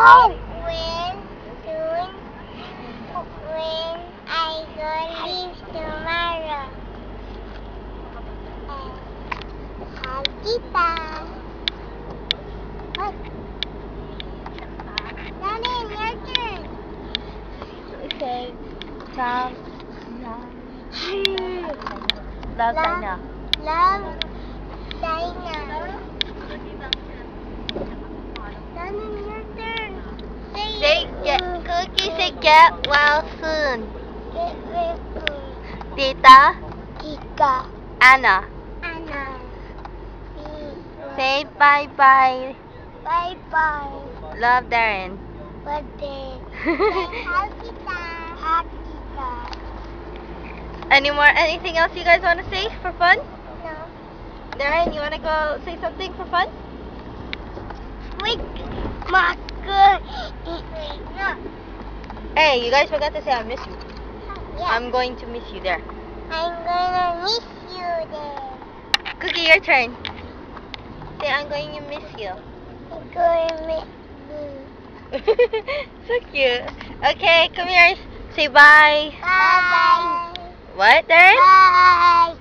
When soon when I go leave tomorrow. Hi, kita. What? Daddy, your turn. Okay. Love. Love Dinah. Love Dinah. Daddy, your turn. Say Cookie say get well soon. Get well soon. Tita Tika. Anna. Anna. Say bye bye. Bye bye. Love Darren. Birthday. Hi, kita. Hi, kita. Anything else you guys want to say for fun? No. Darren, you want to go say something for fun? Wait, Marker. No. Hey, you guys forgot to say I miss you. Yeah. I'm going to miss you there. I'm gonna miss you there. Cookie, your turn. Say I'm going to miss you. I'm gonna miss you. So cute. Okay, come here. Say bye. Bye. What, Darren? Bye.